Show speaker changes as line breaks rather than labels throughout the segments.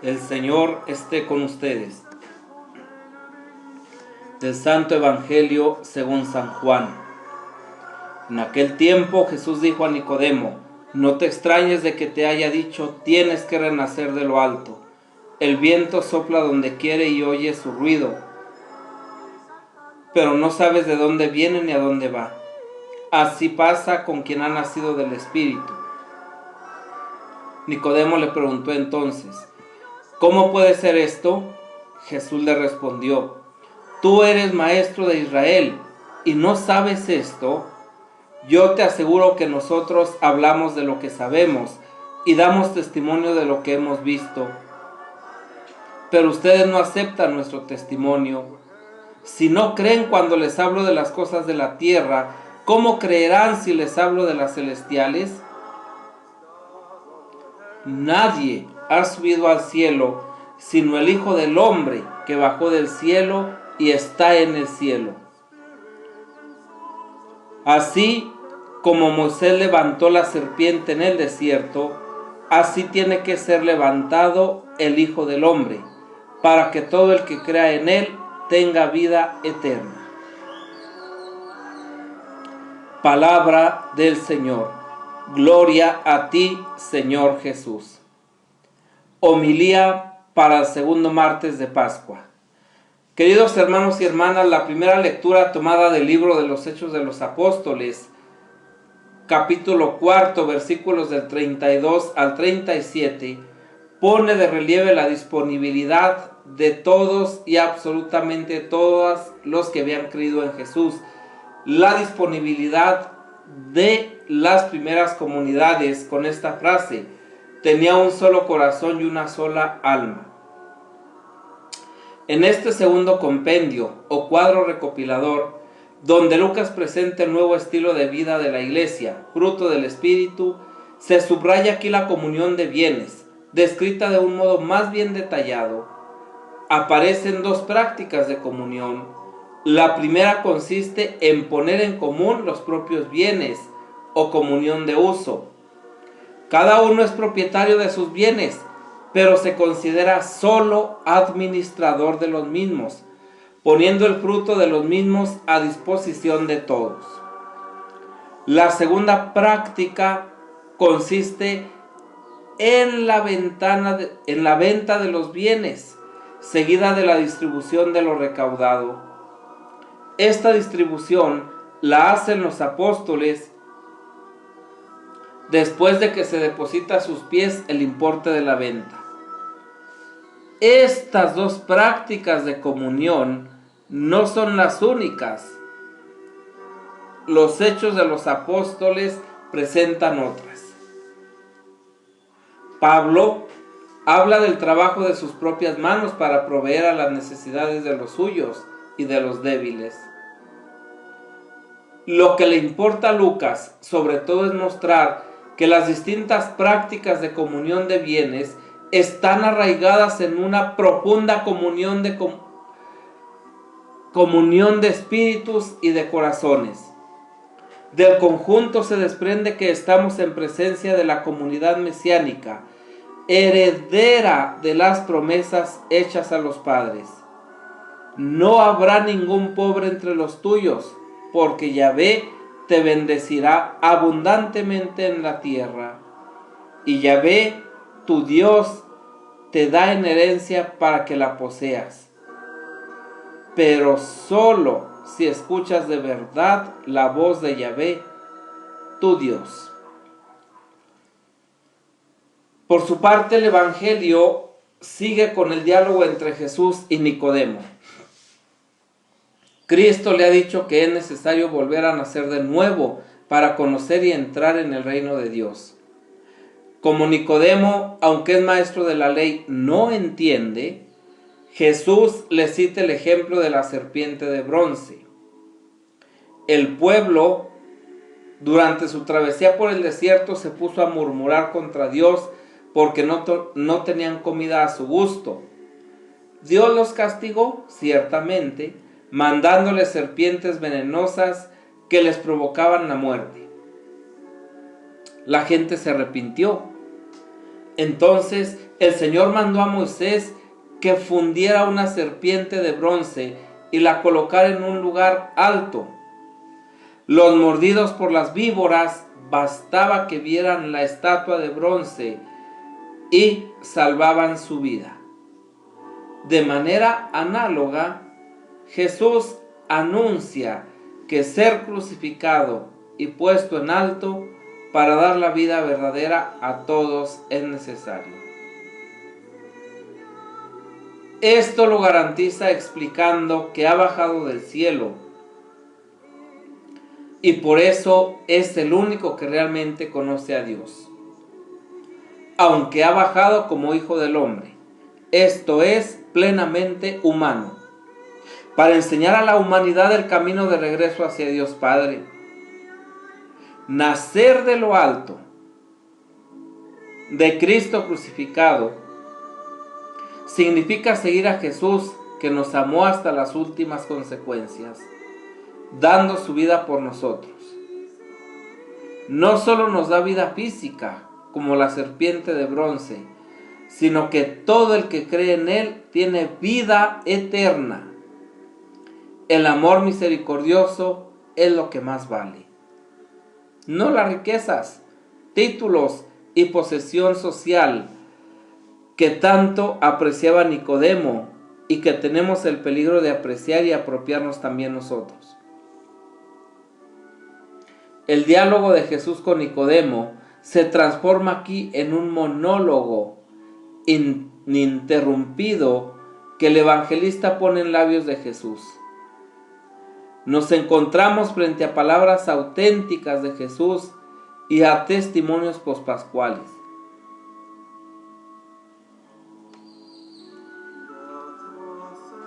El Señor esté con ustedes. Del Santo Evangelio según San Juan. En aquel tiempo Jesús dijo a Nicodemo: no te extrañes de que te haya dicho, tienes que renacer de lo alto. El viento sopla donde quiere y oyes su ruido, pero no sabes de dónde viene ni a dónde va. Así pasa con quien ha nacido del Espíritu. Nicodemo le preguntó entonces: ¿cómo puede ser esto? Jesús le respondió: tú eres maestro de Israel y no sabes esto. Yo te aseguro que nosotros hablamos de lo que sabemos y damos testimonio de lo que hemos visto, pero ustedes no aceptan nuestro testimonio. Si no creen cuando les hablo de las cosas de la tierra, ¿cómo creerán si les hablo de las celestiales? Nadie ha subido al cielo sino el Hijo del Hombre, que bajó del cielo y está en el cielo. Así como Moisés levantó la serpiente en el desierto, así tiene que ser levantado el Hijo del Hombre, para que todo el que crea en él tenga vida eterna. Palabra del Señor. Gloria a ti, Señor Jesús. Homilía para el segundo martes de Pascua. Queridos hermanos y hermanas, la primera lectura tomada del libro de los Hechos de los Apóstoles, capítulo 4, versículos del 32 al 37, pone de relieve la disponibilidad de todos y absolutamente todos los que habían creído en Jesús, la disponibilidad de las primeras comunidades con esta frase: tenía un solo corazón y una sola alma. En este segundo compendio o cuadro recopilador, donde Lucas presenta el nuevo estilo de vida de la iglesia, fruto del Espíritu, se subraya aquí la comunión de bienes, descrita de un modo más bien detallado. Aparecen dos prácticas de comunión. La primera consiste en poner en común los propios bienes o comunión de uso. Cada uno es propietario de sus bienes, pero se considera solo administrador de los mismos, poniendo el fruto de los mismos a disposición de todos. La segunda práctica consiste en la venta de los bienes, seguida de la distribución de lo recaudado. Esta distribución la hacen los apóstoles después de que se deposita a sus pies el importe de la venta. Estas dos prácticas de comunión no son las únicas. Los Hechos de los Apóstoles presentan otras. Pablo habla del trabajo de sus propias manos para proveer a las necesidades de los suyos y de los débiles. Lo que le importa a Lucas, sobre todo, es mostrar que las distintas prácticas de comunión de bienes están arraigadas en una profunda comunión de espíritus y de corazones. Del conjunto se desprende que estamos en presencia de la comunidad mesiánica, heredera de las promesas hechas a los padres. No habrá ningún pobre entre los tuyos, porque Yahvé te bendecirá abundantemente en la tierra, y Yahvé, tu Dios, te da en herencia para que la poseas, pero solo si escuchas de verdad la voz de Yahvé, tu Dios. Por su parte, el Evangelio sigue con el diálogo entre Jesús y Nicodemo. Cristo le ha dicho que es necesario volver a nacer de nuevo para conocer y entrar en el reino de Dios. Como Nicodemo, aunque es maestro de la ley, no entiende, Jesús le cita el ejemplo de la serpiente de bronce. El pueblo, durante su travesía por el desierto, se puso a murmurar contra Dios porque no tenían comida a su gusto. Dios los castigó, ciertamente, mandándoles serpientes venenosas que les provocaban la muerte. La gente se arrepintió. Entonces el Señor mandó a Moisés que fundiera una serpiente de bronce y la colocara en un lugar alto. Los mordidos por las víboras bastaba que vieran la estatua de bronce y salvaban su vida. De manera análoga, Jesús anuncia que ser crucificado y puesto en alto para dar la vida verdadera a todos es necesario. Esto lo garantiza explicando que ha bajado del cielo y por eso es el único que realmente conoce a Dios. Aunque ha bajado como hijo del hombre, esto es plenamente humano, para enseñar a la humanidad el camino de regreso hacia Dios Padre. Nacer de lo alto, de Cristo crucificado, significa seguir a Jesús, que nos amó hasta las últimas consecuencias, dando su vida por nosotros. No solo nos da vida física, como la serpiente de bronce, sino que todo el que cree en Él tiene vida eterna. El amor misericordioso es lo que más vale. No las riquezas, títulos y posesión social que tanto apreciaba Nicodemo y que tenemos el peligro de apreciar y apropiarnos también nosotros. El diálogo de Jesús con Nicodemo se transforma aquí en un monólogo ininterrumpido que el evangelista pone en labios de Jesús. Nos encontramos frente a palabras auténticas de Jesús y a testimonios pospascuales.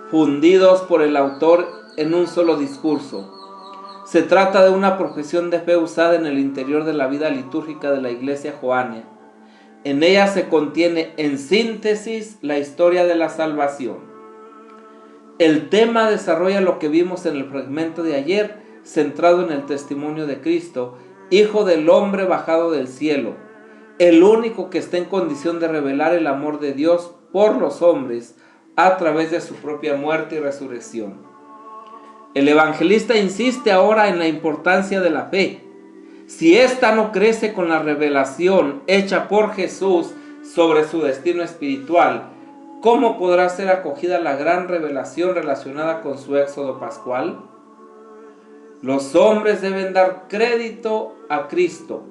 Fundidos por el autor en un solo discurso. Se trata de una profesión de fe usada en el interior de la vida litúrgica de la Iglesia joánica. En ella se contiene en síntesis la historia de la salvación. El tema desarrolla lo que vimos en el fragmento de ayer, centrado en el testimonio de Cristo, Hijo del hombre bajado del cielo, el único que está en condición de revelar el amor de Dios por los hombres a través de su propia muerte y resurrección. El evangelista insiste ahora en la importancia de la fe. Si ésta no crece con la revelación hecha por Jesús sobre su destino espiritual, ¿cómo podrá ser acogida la gran revelación relacionada con su éxodo pascual? Los hombres deben dar crédito a Cristo,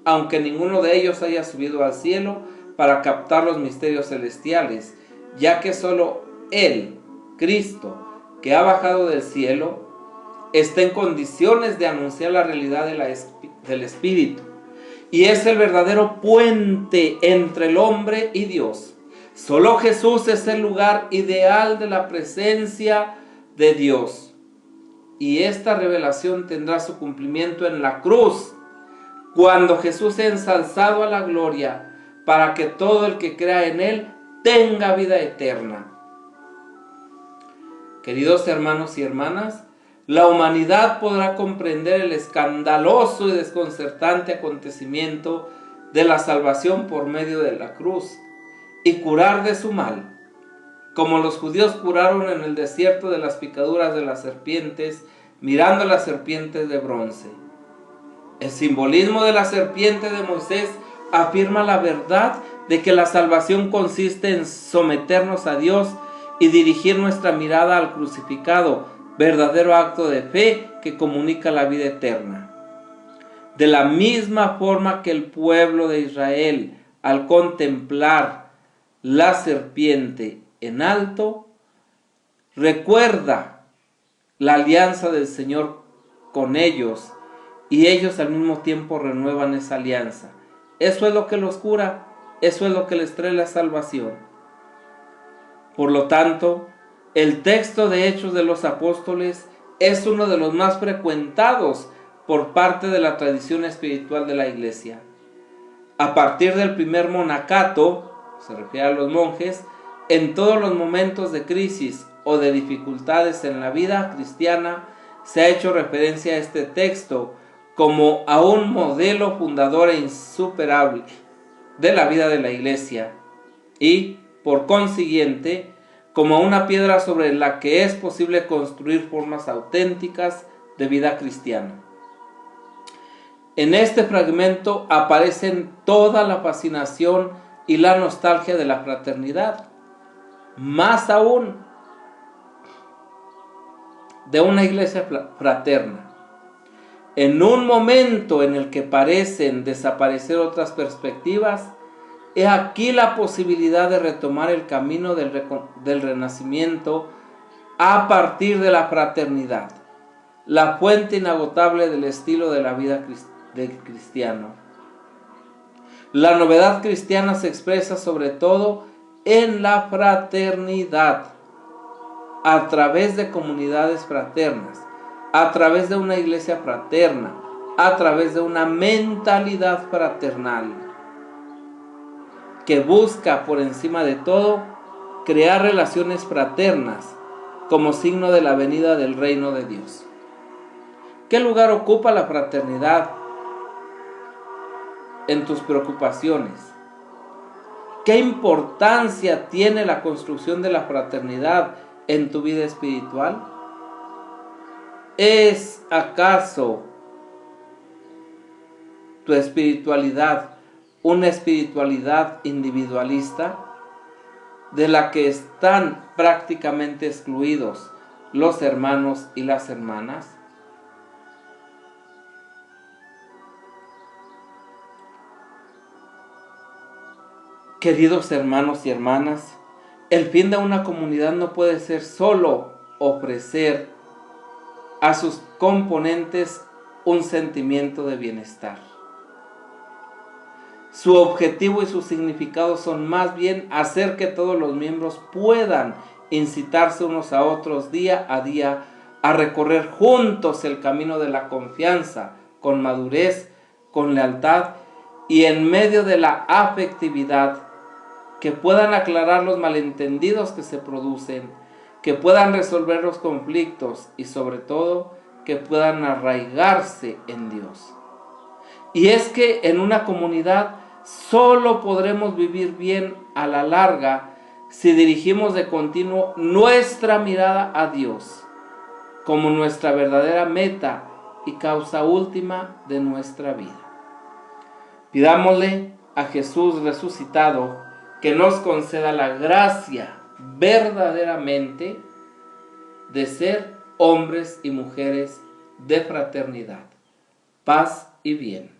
aunque ninguno de ellos haya subido al cielo para captar los misterios celestiales, ya que solo Él, Cristo, que ha bajado del cielo, está en condiciones de anunciar la realidad del Espíritu, y es el verdadero puente entre el hombre y Dios. Solo Jesús es el lugar ideal de la presencia de Dios. Y esta revelación tendrá su cumplimiento en la cruz, cuando Jesús sea ensalzado a la gloria, para que todo el que crea en Él tenga vida eterna. Queridos hermanos y hermanas, la humanidad podrá comprender el escandaloso y desconcertante acontecimiento de la salvación por medio de la cruz y curar de su mal, como los judíos curaron en el desierto de las picaduras de las serpientes, mirando las serpientes de bronce. El simbolismo de la serpiente de Moisés afirma la verdad de que la salvación consiste en someternos a Dios y dirigir nuestra mirada al crucificado, verdadero acto de fe que comunica la vida eterna. De la misma forma que el pueblo de Israel, al contemplar la serpiente en alto, recuerda la alianza del Señor con ellos, y ellos al mismo tiempo renuevan esa alianza. Eso es lo que los cura, eso es lo que les trae la salvación. Por lo tanto, el texto de Hechos de los Apóstoles es uno de los más frecuentados por parte de la tradición espiritual de la Iglesia. A partir del primer monacato, se refiere a los monjes, en todos los momentos de crisis o de dificultades en la vida cristiana, se ha hecho referencia a este texto como a un modelo fundador e insuperable de la vida de la Iglesia. y, por consiguiente, como una piedra sobre la que es posible construir formas auténticas de vida cristiana. En este fragmento aparecen toda la fascinación y la nostalgia de la fraternidad, más aún de una iglesia fraterna. En un momento en el que parecen desaparecer otras perspectivas, he aquí la posibilidad de retomar el camino del renacimiento a partir de la fraternidad, la fuente inagotable del estilo de la vida del cristiano. La novedad cristiana se expresa sobre todo en la fraternidad, a través de comunidades fraternas, a través de una iglesia fraterna, a través de una mentalidad fraternal que busca por encima de todo crear relaciones fraternas como signo de la venida del reino de Dios. ¿Qué lugar ocupa la fraternidad en tus preocupaciones? ¿Qué importancia tiene la construcción de la fraternidad en tu vida espiritual? ¿Es acaso tu espiritualidad una espiritualidad individualista de la que están prácticamente excluidos los hermanos y las hermanas? Queridos hermanos y hermanas, el fin de una comunidad no puede ser solo ofrecer a sus componentes un sentimiento de bienestar. Su objetivo y su significado son más bien hacer que todos los miembros puedan incitarse unos a otros día a día a recorrer juntos el camino de la confianza, con madurez, con lealtad y en medio de la afectividad, que puedan aclarar los malentendidos que se producen, que puedan resolver los conflictos y sobre todo que puedan arraigarse en Dios. Y es que en una comunidad solo podremos vivir bien a la larga si dirigimos de continuo nuestra mirada a Dios como nuestra verdadera meta y causa última de nuestra vida. Pidámosle a Jesús resucitado que nos conceda la gracia verdaderamente de ser hombres y mujeres de fraternidad, paz y bien.